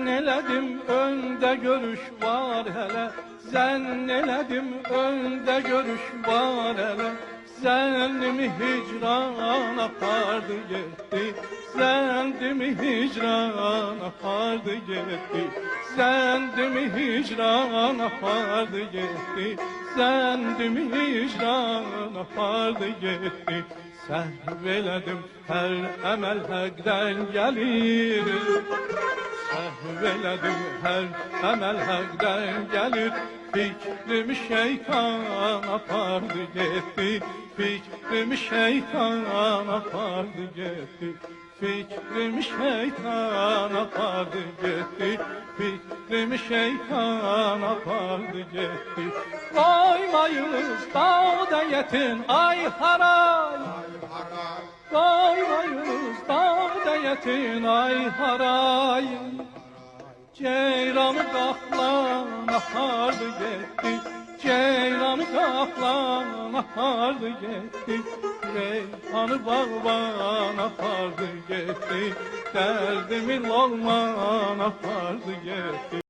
elədim öndə görüş var hələ, zənn elədim öndə görüş var hələ. Zənnimi hicran apardı getdi, zənnimi hicran apardı getdi, zənnimi hicran apardı getdi, zənnimi hicran apardı getdi. Səhv elədim, hər əməl həqdən gəlir. Səhv elədim, hər əməl həqdən gəlir. Fikrimi şeytan apardı getdi, fikrimi şeytan apardı getdi, fikrimi şeytan apardı getdi, fikrimi şeytan apardı getdi. Koymayınız dağda yetin ay haray, koymayınız dağda yetin ay haray. Ceyranı qaplan apardı getdi, ceyranı qaplan apardı getdi, reyhanı bağban apardı getdi, dərdimin olman apardı getdi.